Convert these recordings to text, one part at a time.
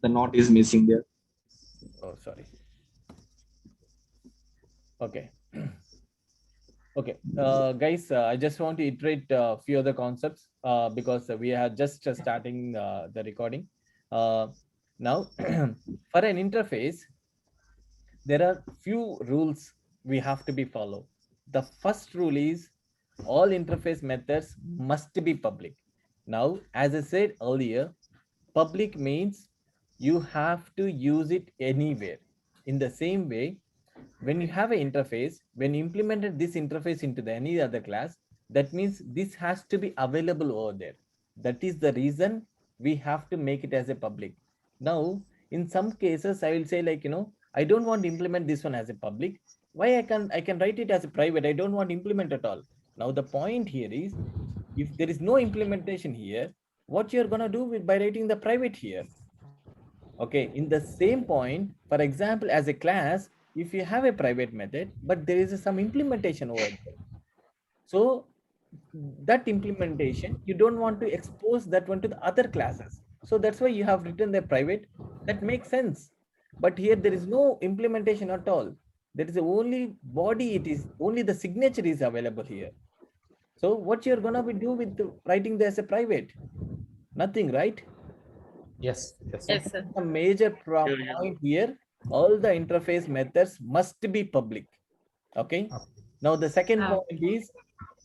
The knot is missing there. Oh, sorry. Okay. Okay, guys, I just want to iterate a few other concepts because we are just starting the recording. Uh, Now, for an interface, there are few rules we have to be followed. The first rule is all interface methods must be public. Now, as I said earlier, public means you have to use it anywhere. In the same way, when you have an interface, when you implemented this interface into the any other class, that means this has to be available over there. That is the reason we have to make it as a public. Now, in some cases, I will say like, I don't want to implement this one as a public. Why I can write it as a private. I don't want to implement at all. Now, the point here is if there is no implementation here, what you're gonna do with by writing the private here? Okay, in the same point, for example, as a class, if you have a private method, but there is some implementation over there. So that implementation, you don't want to expose that one to the other classes. So that's why you have written the private. That makes sense. But here there is no implementation at all. There is only body, it is only the signature is available here. So what you're gonna be do with writing this as a private? Nothing, right? Yes, yes, So sir. this Yes, sir. is the major Yeah, yeah. point here. All the interface methods must be public. Okay. Now the second Ah, point is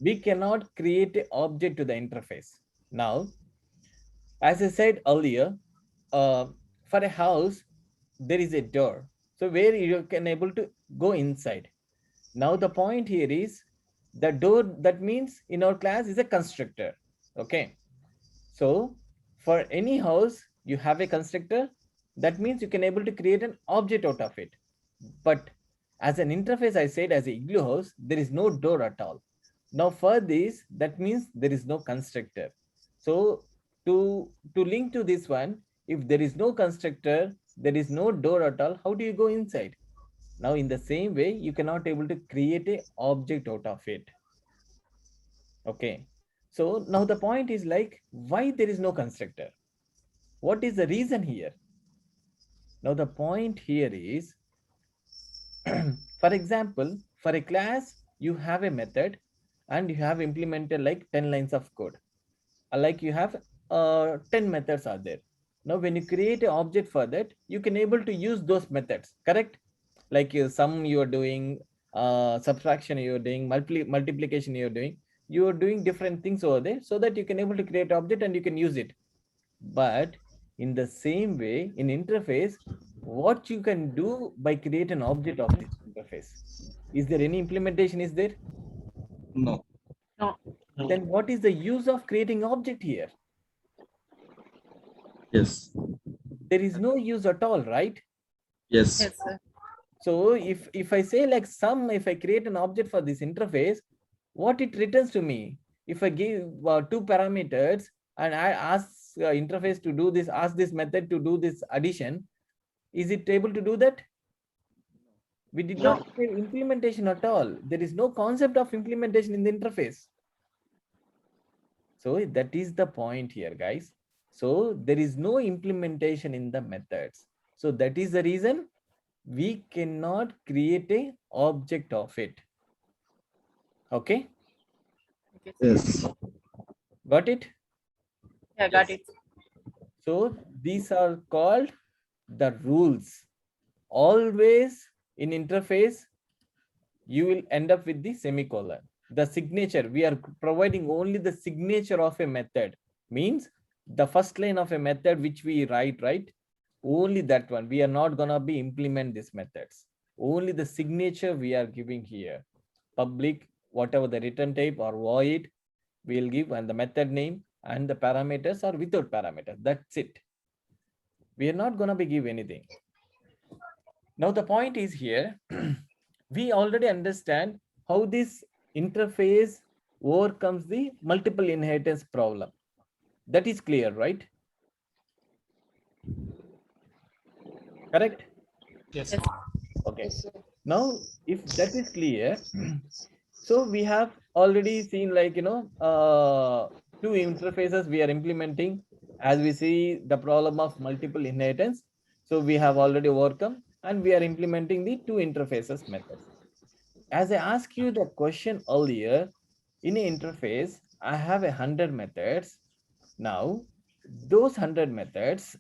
we cannot create an object to the interface. Now, as I said earlier, for a house, there is a door. So where you can able to go inside. Now the point here is the door that means in our class is a constructor. Okay. So for any house, you have a constructor. That means you can able to create an object out of it. But as an interface, I said as a igloo house, there is no door at all. Now for this, that means there is no constructor. So to link to this one, if there is no constructor, there is no door at all, how do you go inside? Now in the same way, you cannot able to create a object out of it. Okay. So now the point is like, why there is no constructor? What is the reason here? Now the point here is, for example, for a class, you have a method and you have implemented like 10 lines of code. Like you have 10 methods are there. Now when you create an object for that, you can able to use those methods, correct? Like sum you are doing, subtraction you are doing, multiplication you are doing different things over there so that you can able to create object and you can use it. But in the same way, in interface, what you can do by create an object of this interface? Is there any implementation is there? No. no. Then what is the use of creating object here? Yes. There is no use at all, right? Yes. Yes, sir. So if I say like sum, if I create an object for this interface, what it returns to me? If I give two parameters and I ask interface to do this, ask this method to do this addition, is it able to do that? We did No. not have implementation at all. There is no concept of implementation in the interface. So that is the point here, guys. So there is no implementation in the methods. So that is the reason we cannot create a object of it. Okay, Okay, sir. Yes. got it? Yeah, got it. So these are called the rules. Always in interface, you will end up with the semicolon. The signature, we are providing only the signature of a method. Means the first line of a method which we write, right? Only that one. We are not gonna be implement these methods. Only the signature we are giving here. Public, whatever the return type or void, we'll give and the method name and the parameters are without parameters. That's it. We are not gonna be give anything. Now the point is here, we already understand how this interface overcomes the multiple inheritance problem. That is clear, right? Correct? Yes. Yes. Okay. Yes, sir. Now, if that is clear, so we have already seen like, two interfaces we are implementing. As we see the problem of multiple inheritance, so we have already overcome and we are implementing the two interfaces method. As I asked you the question earlier, in an interface, I have 100 methods. Now, those 100 methods,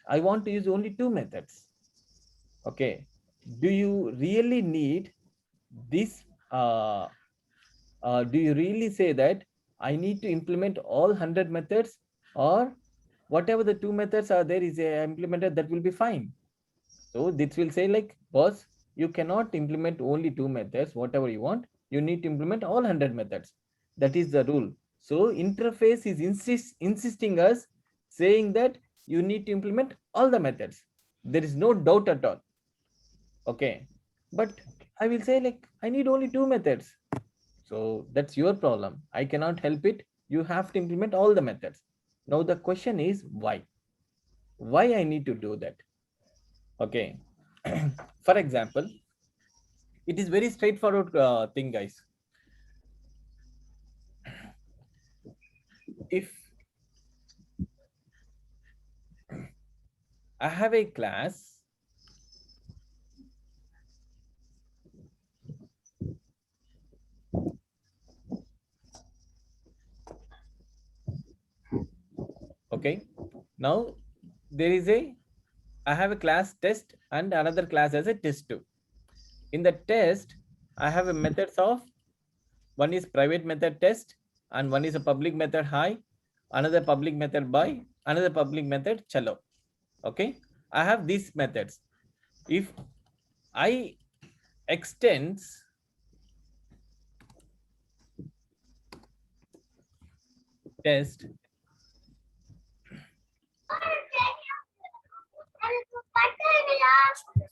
I want to use only two methods. Okay. Do you really need this? Do you really say that I need to implement all 100 methods, or whatever the two methods are there is implemented, that will be fine? So this will say like, boss, you cannot implement only two methods, whatever you want. You need to implement all 100 methods. That is the rule. So interface is insisting us, saying that you need to implement all the methods. There is no doubt at all. Okay. But I will say like, I need only two methods. So that's your problem. I cannot help it. You have to implement all the methods. Now the question is why? Why I need to do that? Okay. For example, it is very straightforward thing, guys. If I have a class, okay, now there is I have a class test and another class as a test2. In the test, I have a methods of, one is private method test and one is a public method hi, another public method by, another public method chalo. Okay, I have these methods. If I extends test,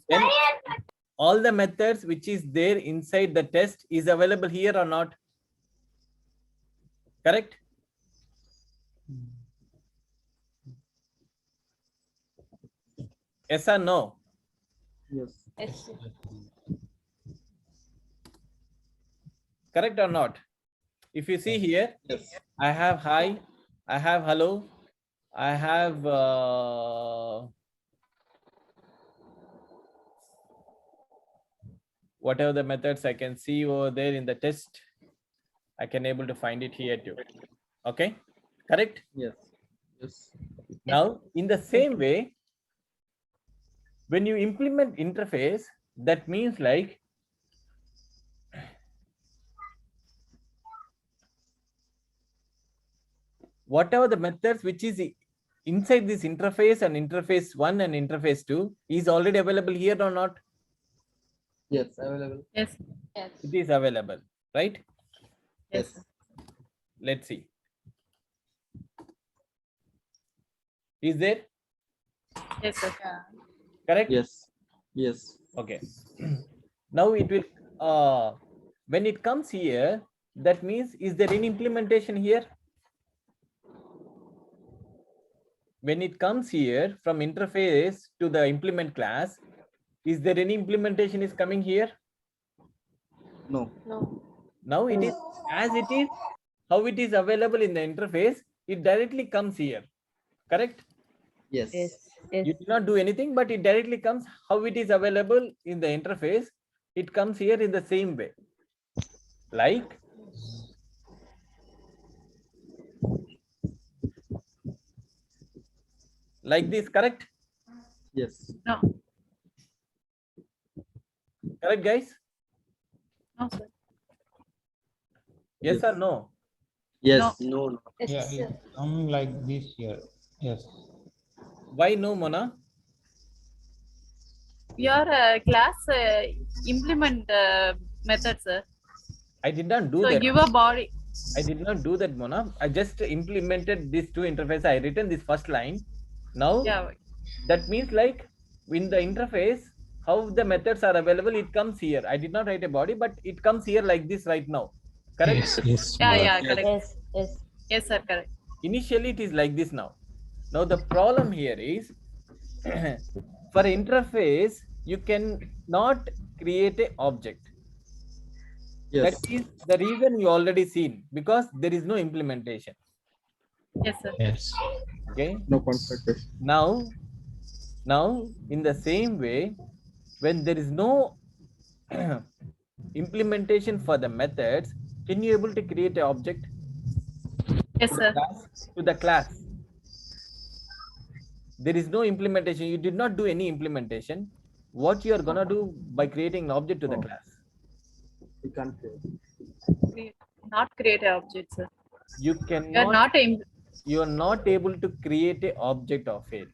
then all the methods which is there inside the test is available here or not? Correct? Yes or no? Yes. Yes. Correct or not? If you see here, Yes. I have hi, I have hello, I have whatever the methods I can see over there in the test, I can able to find it here too. Okay, correct? Yes. Yes. Now, in the same way, when you implement interface, that means like whatever the methods which is inside this interface and interface 1 and interface 2 is already available here or not? Yes. Available. Yes. Yes. It is available, right? Yes. Yes. Let's see. Is there? Yes, sir. Correct? Yes. Yes. Okay. Now it will, when it comes here, that means, is there any implementation here? When it comes here from interface to the implement class, is there any implementation is coming here? No. No. Now it is as it is, how it is available in the interface, it directly comes here. Correct? Yes. Yes. You did not do anything, but it directly comes how it is available in the interface. It comes here in the same way. Like this, correct? Yes. No. Correct, guys? No, sir. Yes or no? Yes. No. Yes, Yeah, sir. it come like this here. Yes. Why no, Mona? Your class implement method, sir. I did not do So that. give a body. I did not do that, Mona. I just implemented these two interfaces. I written this first line. Now Yeah. that means like in the interface, how the methods are available, it comes here. I did not write a body, but it comes here like this right now. Correct? Yes. Yes. Yeah, boss. yeah, correct. Yes. Yes. Yes, sir, correct. Initially, it is like this now. Now the problem here is for interface, you can not create a object. Yes. That is the reason you already seen, because there is no implementation. Yes, sir. Yes. Okay. No conflict. Now in the same way, when there is no implementation for the methods, can you able to create an object Yes, sir. to the class? There is no implementation. You did not do any implementation. What you are gonna do by creating an object to the Oh. class? You can't do. Not create an object, sir. You You are cannot. not You are not able to create an object of it.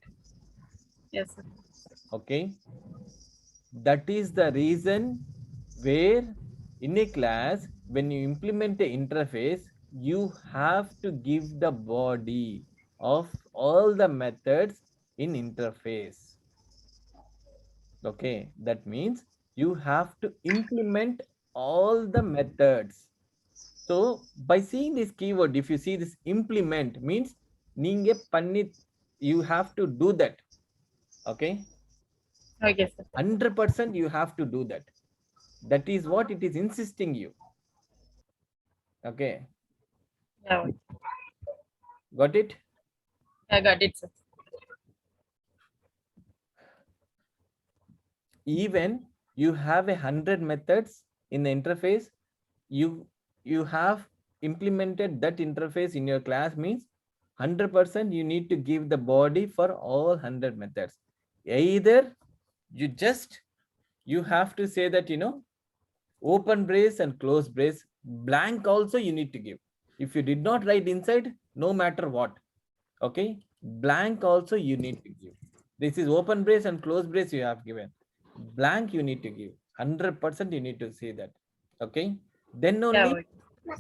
yes, sir. Okay. That is the reason where in a class, when you implement the interface, you have to give the body of all the methods in interface. Okay, that means you have to implement all the methods. So by seeing this keyword, if you see this implement means ninge panni, you have to do that. Okay, Okay, sir. 100% you have to do that. That is what it is insisting you. Okay, Yeah, okay. got it? I got it, sir. Even you have 100 methods in the interface, you have implemented that interface in your class means 100% you need to give the body for all 100 methods. Either you have to say that, you know, open brace and close brace, blank also you need to give. If you did not write inside, no matter what, okay, blank also you need to give. This is open brace and close brace you have given, blank you need to give. 100% you need to say that. Okay, then Yeah,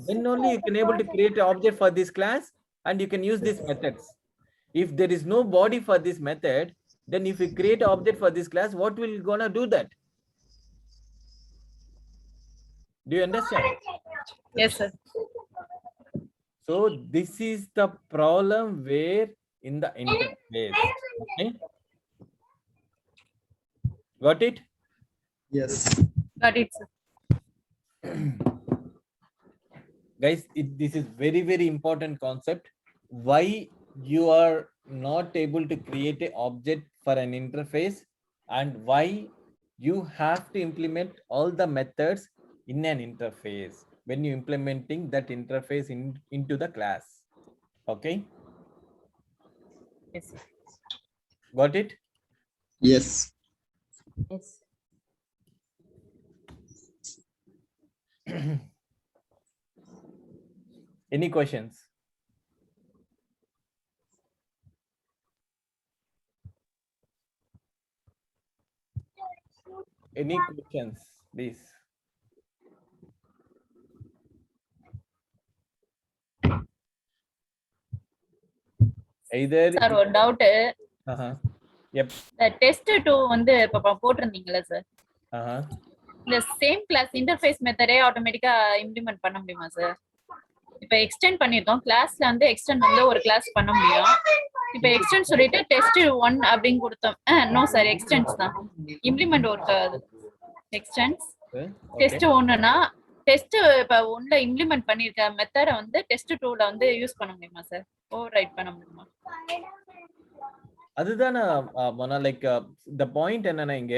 only okay. you can able to create an object for this class and you can use these methods. If there is no body for this method, then if you create an object for this class, what will you gonna do that? Do you understand? Yes, sir. So this is the problem where in the interface. Okay, got it? Yes. Got it, sir. Guys, this is very important concept. Why you are not able to create an object for an interface, and why you have to implement all the methods in an interface when you implementing that interface into the class. Okay, Yes, sir. got it? Yes. Yes. Any questions? Any questions, please? Either sir ஒரு doubt yep, test 2 வந்து இப்ப போட்டிருந்தீங்கல்ல sir, uh-huh. இந்த same class interface மெத்தடே ஆட்டோமேட்டிக்கா implement பண்ண முடியுமா sir? இப்ப extend பண்ணிருக்கோம் கிளாஸ்ல வந்து எக்ஸ்டெண்ட் வந்து ஒரு கிளாஸ் பண்ண முடியும். இப்ப எக்ஸ்டெண்ட் சொல்லிட்டு டெஸ்ட் 1 அப்படின்னு கொடுத்தோம். நோ சார், எக்ஸ்டெண்ட்ஸ் தான் இம்ப்ளிமெண்ட் ஒர்க் ஆகுது. எக்ஸ்டெண்ட்ஸ் Okay. டெஸ்ட் 1னா டெஸ்ட் இப்ப 1ல இம்ப்ளிமெண்ட் பண்ணிருக்க மெத்தட வந்து டெஸ்ட் 2ல வந்து யூஸ் பண்ண முடியுமா சார்? ஓவர் ரைட் பண்ண முடியுமா? அதுதான மோனா, லைக் the point என்னன்னா இங்க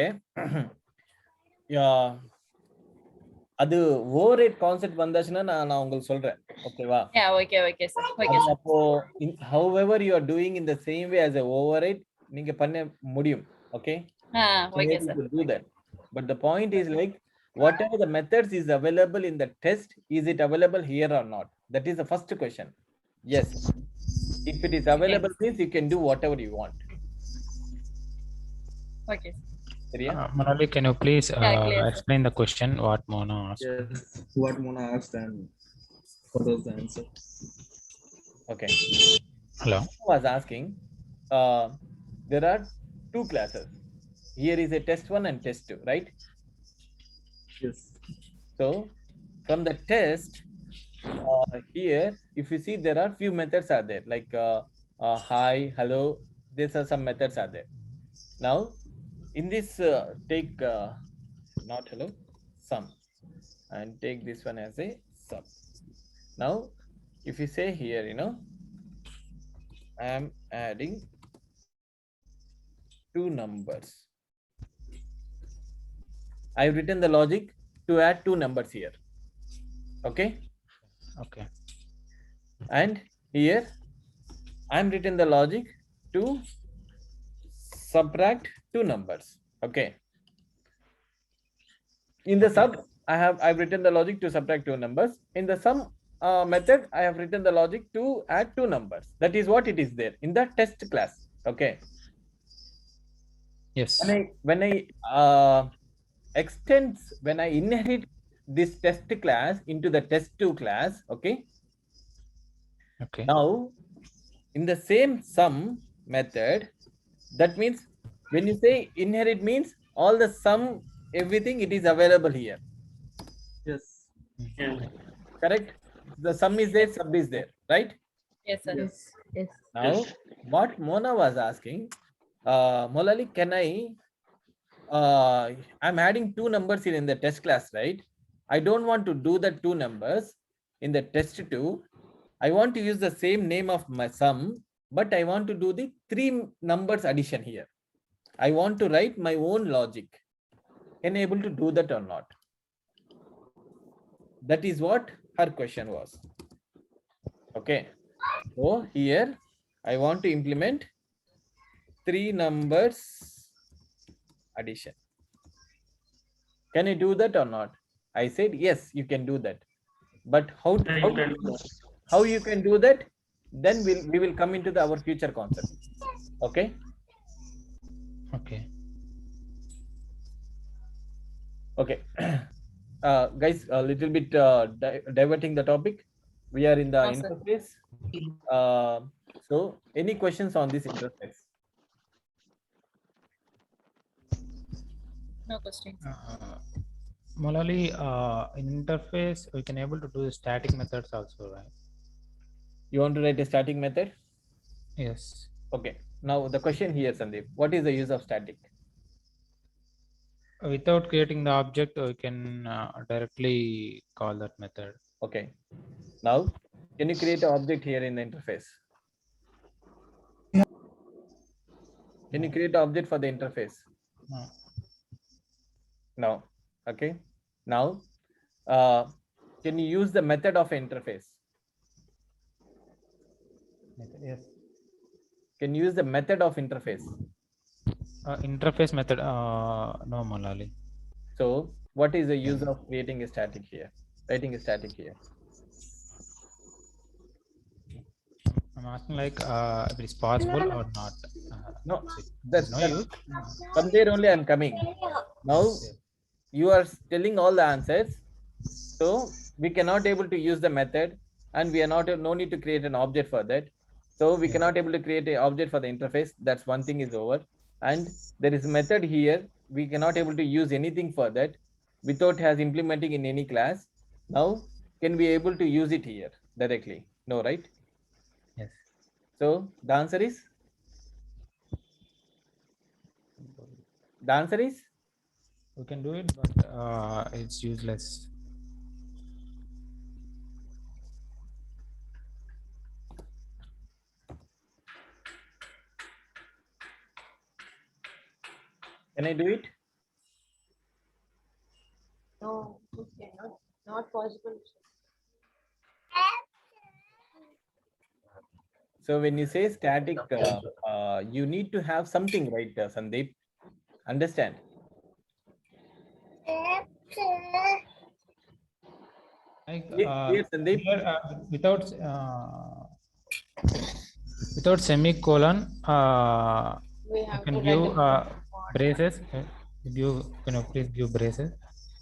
அது ஓவர்ரைட் கான்செப்ட் வந்தாச்சுன்னா நான் உங்களுக்கு சொல்றேன். ஓகேவா? Yeah, okay sir. Okay sir. அப்போ however you are doing in the same way as a override நீங்க பண்ண முடியும். Okay, Okay sir. to do that. But the point is like whatever the methods is available in the test, is it available here or not? That is the first question. Yes, if it is available, means you can do whatever you want. Okay. Manali, can you please clear, sir. explain the question what Mona asked? Yes. What Mona asked and what was the answer? Okay. Hello. I was asking, there are two classes. Here is a test 1 and test 2, right? Yes. So from the test, here, if you see, there are few methods are there, like hi, hello. These are some methods are there. Now, in this, take not hello, some, and take this one as a sub. Now, if you say here, you know, I am adding two numbers. I've written the logic to add two numbers here. Okay. Okay. And here I'm written the logic to subtract two numbers. Okay. In the sub, I've written the logic to subtract two numbers. In the sum method, I have written the logic to add two numbers. That is what it is there in the test class. Okay. Yes. When I inherit this test class into the test2 class, okay. Okay. Now, in the same sum method, that means when you say inherit means all the sum, everything, it is available here. Yes. Correct? The sum is there, sub is there, right? Yes, sir. Yes. Yes. Now, what Mona was asking, Molali, can I'm adding two numbers here in the test class, right? I don't want to do the two numbers in the test2. I want to use the same name of my sum, but I want to do the three numbers addition here. I want to write my own logic. Can I able to do that or not? That is what her question was. Okay. So here I want to implement three numbers addition. Can I do that or not? I said, yes, you can do that. But how you can do that? Then we will come into our future concept. Okay. Okay. Okay. Guys, a little bit diverting the topic. We are in the Awesome. interface. So any questions on this interface? No questions. Molali, in interface, we can able to do the static methods also, right? You want to write a static method? Yes. Okay. Now the question here, Sandeep, what is the use of static? Without creating the object, we can directly call that method. Okay. Now, can you create an object here in the interface? Can you create an object for the interface? No. No. Okay. Now, can you use the method of interface? Yes. Can you use the method of interface? Interface method, no, Molali. So, what is the use of creating a static here? Writing a static here? I'm asking like if it's possible or not. No, that's No use. from there only I'm coming. Now, you are telling all the answers. So we cannot able to use the method, and we are not no need to create an object for that. So we cannot able to create an object for the interface. That's one thing is over. And there is a method here. We cannot able to use anything for that without has implementing in any class. Now, can we able to use it here directly? No, right? Yes. So the answer is? The answer is? We can do it, but it's useless. Can I do it? No, okay, not possible. So when you say static, you need to have something, right, Sandeep? Understand? Like Yes, Sandeep. here, without semicolon, We you have can to give write braces. Can you please give braces?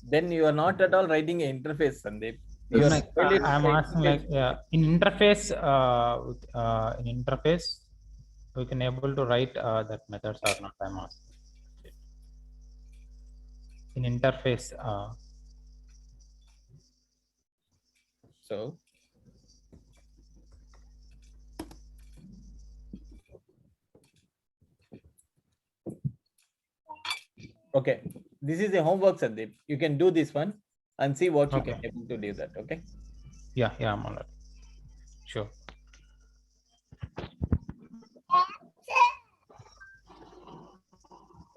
Then you are not at all writing an interface, Sandeep. You are Like, I'm asking like in interface, we can able to write that methods or not. I'm asking. In interface, So okay, this is a homework, Sandeep. You can do this one and see what you Okay. can able to do that. Okay. yeah, I'm all right. Sure.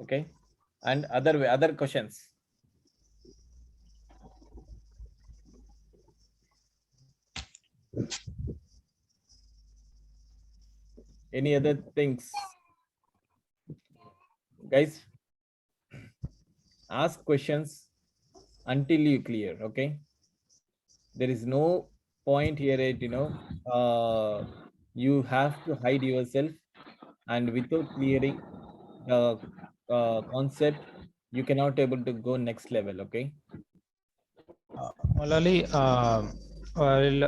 Okay, and other questions. Any other things, guys? Ask questions until you clear. Okay, there is no point here at you have to hide yourself, and without clearing the concept, you cannot able to go next level. Okay. Malali, while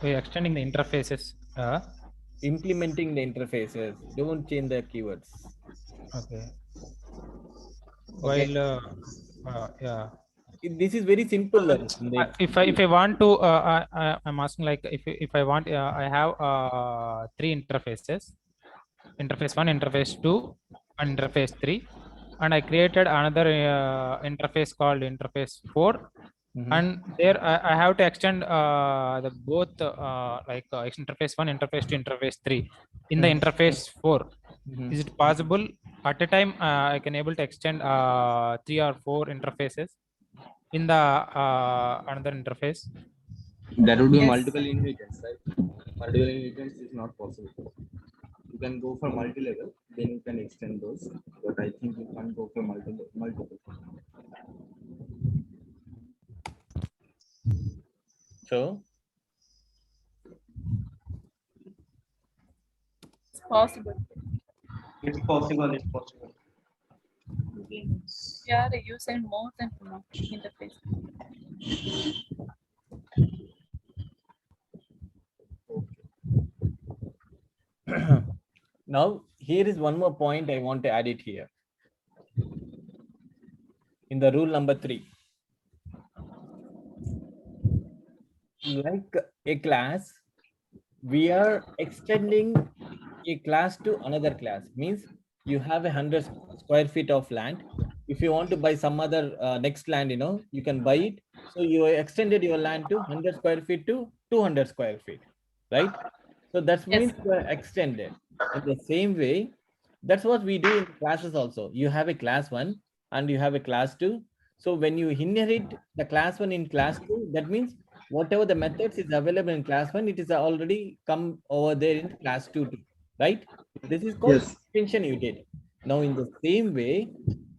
we're extending the interfaces. Implementing the interfaces, don't change the keywords. Okay. Okay. While yeah. This is very simple. Sandeep. If I want to, I'm asking like if I want, I have 3 interfaces, interface 1, interface 2, and interface 3, and I created another interface called interface 4, Mhm. and there I have to extend the both interface 1, interface 2, interface 3 in the Mhm. interface 4. Mhm. Is it possible at a time I can able to extend 3 or 4 interfaces in the another interface? That would be Yes. multiple inheritance, right? Multiple inheritance is not possible. You can go for multi-level, then you can extend those. But I think you can't go for multiple. So It's possible. It's possible. It's possible. Yeah, they use more than one interface. now here is one more point I want to add it here. In the rule number 3, like a class, we are extending a class to another class. Means you have 100 square feet of land. If you want to buy some other next land, you can buy it. So you extended your land to 100 square feet to 200 square feet, right? So that means you are extended. In the same way, that's what we do in classes also. You have a class 1 and you have a class 2. So when you inherit the class 1 in class 2, that means whatever the methods is available in class 1, it is already come over there in class 2 too, right? This is called Yes. extension you did. Now in the same way,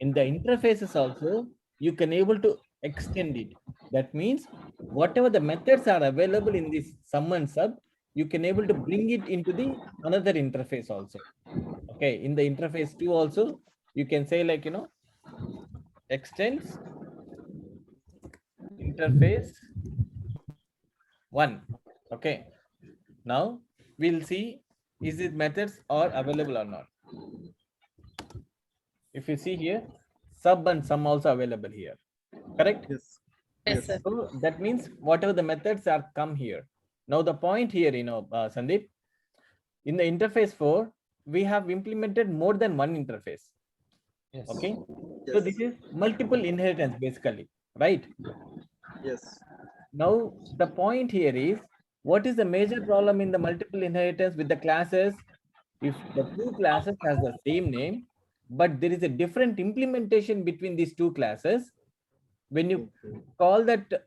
in the interfaces also, you can able to extend it. That means whatever the methods are available in this sum and sub, you can able to bring it into the another interface also. Okay, in the interface 2 also, you can say like, extends interface 1. Okay, now we'll see is it methods are available or not. If you see here, sub and sum also available here, correct? Yes. Yes, sir. So that means whatever the methods are come here. Now the point here, Sandeep, in the interface 4, we have implemented more than one interface. Yes. Okay, so Yes. this is multiple inheritance basically, right? Yes. Now the point here is, what is the major problem in the multiple inheritance with the classes? If the two classes has the same name, but there is a different implementation between these two classes, when you call that,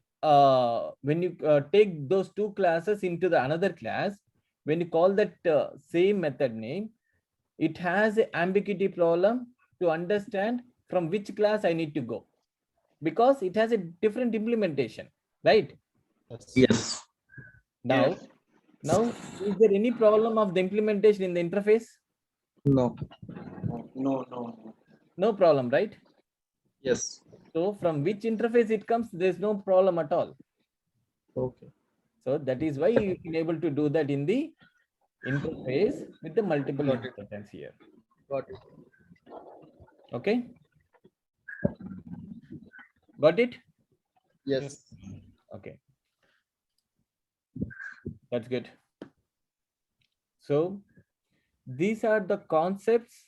when you take those two classes into the another class, when you call that same method name, it has an ambiguity problem to understand from which class I need to go, because it has a different implementation, right? Yes. Now, is there any problem of the implementation in the interface? No. No, no. No problem, right? Yes. So from which interface it comes, there's no problem at all. Okay. So that is why you can able to do that in the interface with the multiple Got it. inheritance here. Got it. Okay. Got it? Yes. Okay. That's good. So these are the concepts,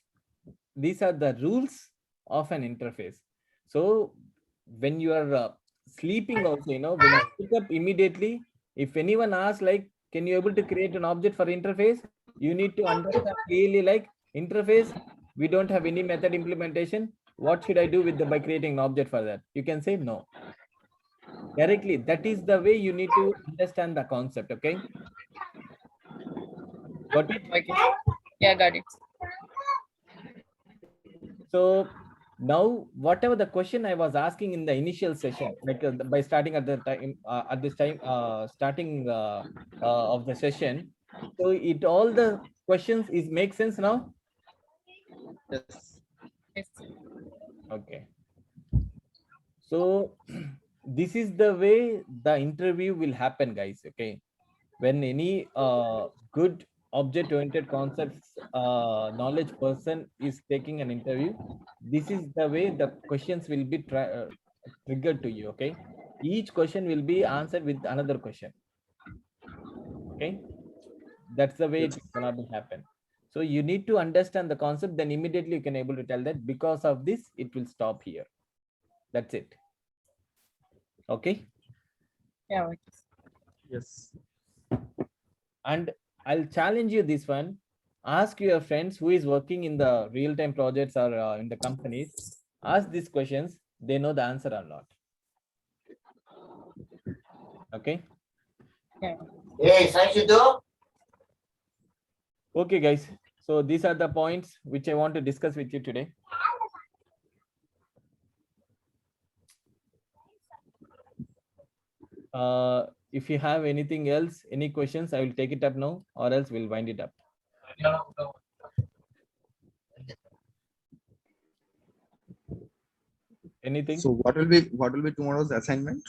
these are the rules of an interface. So when you are sleeping also, when you wake up immediately, if anyone asks like, can you able to create an object for interface? You need to understand clearly like interface we don't have any method implementation. What should I do with by creating an object for that? You can say no. Directly, that is the way you need to understand the concept, okay? Got it? Okay. Yeah, got it. So now, whatever the question I was asking in the initial session, like by starting at the time, starting of the session, so it all the questions is make sense now? Yes. Yes. Okay. So this is the way the interview will happen, guys. Okay. When any good object-oriented concepts knowledge person is taking an interview, this is the way the questions will be triggered to you. Okay. Each question will be answered with another question. Okay. That's the way it's gonna be happen. So you need to understand the concept, then immediately you can able to tell that because of this, it will stop here. That's it. Okay. Yeah. Okay. Yes. And I'll challenge you this one. Ask your friends who is working in the real-time projects or in the companies. Ask these questions. They know the answer or not. Okay. Yeah. Okay, guys. So these are the points which I want to discuss with you today. If you have anything else, any questions, I will take it up now, or else we'll wind it up. Anything? So what will be tomorrow's assignment?